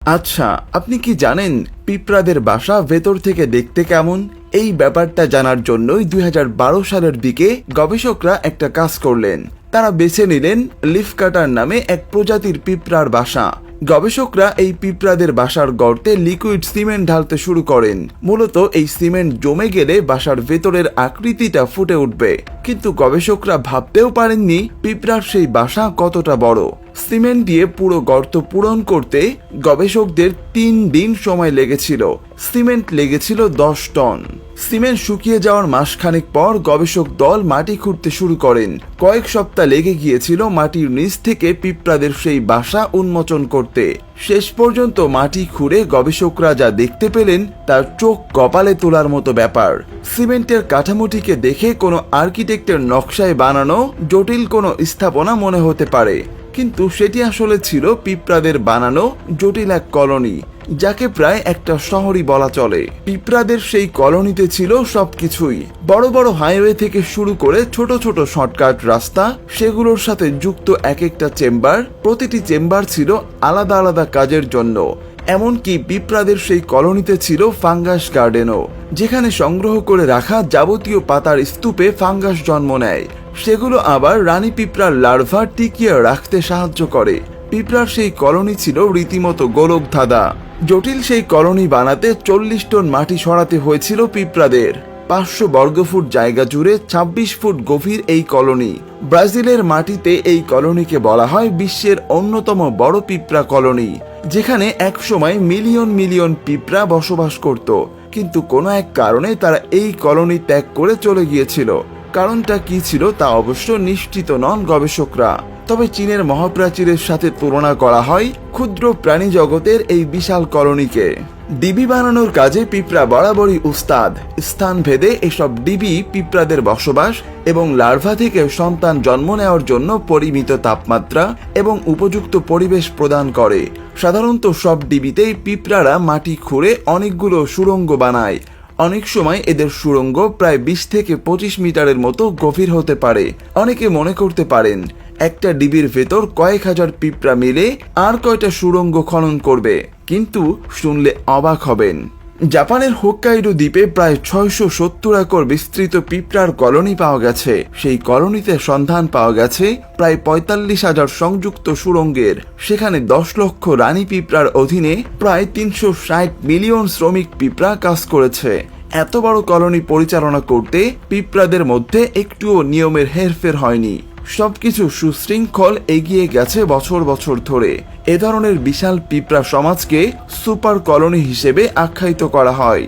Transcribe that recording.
আচ্ছা, আপনি কি জানেন পিঁপড়াদের বাসা ভেতর থেকে দেখতে কেমন? এই ব্যাপারটা জানার জন্যই 2012 সালের দিকে গবেষকরা একটা কাজ করলেন। তারা বেছে নিলেন লিফ কাটার নামে এক প্রজাতির পিঁপড়ার বাসা। গবেষকরা এই পিঁপড়াদের বাসার গর্তে লিকুইড সিমেন্ট ঢালতে শুরু করেন। মূলত এই সিমেন্ট জমে গেলে বাসার ভেতরের আকৃতিটা ফুটে উঠবে। কিন্তু গবেষকরা ভাবতেও পারেননি পিঁপড়ার সেই বাসা কতটা বড়। সিমেন্ট দিয়ে পুরো গর্ত পূরণ করতে গবেষকদের 3 দিন সময় লেগেছিল। সিমেন্ট লেগেছিল 10 টন। সিমেন্ট শুকিয়ে যাওয়ার মাসখানেক পর গবেষক দল মাটি খুঁড়তে শুরু করেন। কয়েক সপ্তাহ লেগে গিয়েছিল মাটির নিচ থেকে পিঁপড়াদের সেই বাসা উন্মোচন করতে। শেষ পর্যন্ত মাটি খুঁড়ে গবেষকরা যা দেখতে পেলেন তার চোখ কপালে তোলার মতো ব্যাপার। সিমেন্টের কাঠামোটিকে দেখে কোনো আর্কিটেক্টের নকশায় বানানো জটিল কোনো স্থাপনা মনে হতে পারে, কিন্তু সেটি আসলে ছিল পিঁপড়াদের বানানো জটিল এক কলোনি, যাকে প্রায় একটা শহরই বলা চলে। পিঁপড়াদের সেই কলোনিতে ছিল সবকিছুই, বড় বড় হাইওয়ে থেকে শুরু করে ছোট ছোট শর্টকাট রাস্তা, সেগুলোর সাথে যুক্ত এক একটা চেম্বার। প্রতিটি চেম্বার ছিল আলাদা আলাদা কাজের জন্য। এমনকি পিঁপড়াদের সেই কলোনিতে ছিল ফাঙ্গাস গার্ডেনও, যেখানে সংগ্রহ করে রাখা যাবতীয় পাতার স্তূপে ফাঙ্গাস জন্ম নেয়। সেগুলো আবার রানী পিঁপড়ার লার্ভা টিকিয়ে রাখতে সাহায্য করে। পিঁপড়ার সেই কলোনি ছিল রীতিমতো গোলকধাঁধা। জটিল সেই কলোনি বানাতে 40 টন মাটি সরাতে হয়েছিল পিঁপড়াদের। 500 বর্গফুট জায়গা জুড়ে 26 ফুট গভীর এই কলোনি। ব্রাজিলের মাটিতে এই কলোনিকে বলা হয় বিশ্বের অন্যতম বড় পিঁপড়া কলোনি, যেখানে একসময় মিলিয়ন মিলিয়ন পিঁপড়া বসবাস করত। কিন্তু কোনো এক কারণে তারা এই কলোনি ত্যাগ করে চলে গিয়েছিল। কারণটা কি ছিল তা অবশ্য নিশ্চিত নন গবেষকরা। তবে চীনের মহাপ্রাচীরের সাথে তুলনা করা হয় ক্ষুদ্র প্রাণী জগতের এই বিশাল কলোনিকে। ডিবি বানানোর কাজে পিঁপড়া বরাবরই উস্তাদ। স্থান ভেদে এসব ডিবি পিঁপড়াদের বসবাস এবং লার্ভা থেকে সন্তান জন্ম নেওয়ার জন্য পরিমিত তাপমাত্রা এবং উপযুক্ত পরিবেশ প্রদান করে। সাধারণত সব ডিবিতেই পিঁপড়ারা মাটি খুঁড়ে অনেকগুলো সুড়ঙ্গ বানায়। অনেক সময় এদের সুড়ঙ্গ প্রায় 20 থেকে 25 মিটারের মতো গভীর হতে পারে। অনেকে মনে করতে পারেন একটা ডিবির ভেতর কয়েক হাজার পিঁপড়া মিলে আর কয়টা সুড়ঙ্গ খনন করবে, কিন্তু শুনলে অবাক হবেন। জাপানের হোক্কাইডো দ্বীপে প্রায় 670 একর বিস্তৃত পিঁপড়ার কলোনি পাওয়া গেছে। সেই কলোনিতে সন্ধান পাওয়া গেছে প্রায় 45,000 সংযুক্ত সুড়ঙ্গের। সেখানে 10 লক্ষ রানী পিঁপড়ার অধীনে প্রায় 360 মিলিয়ন শ্রমিক পিঁপড়া কাজ করেছে। এত বড় কলোনি পরিচালনা করতে পিঁপড়াদের মধ্যে একটুও নিয়মের হেরফের হয়নি। সবকিছু সুশৃঙ্খল এগিয়ে গেছে বছর বছর ধরে। এ ধরনের বিশাল পিঁপড়া সমাজকে সুপার কলোনি হিসেবে আখ্যায়িত করা হয়।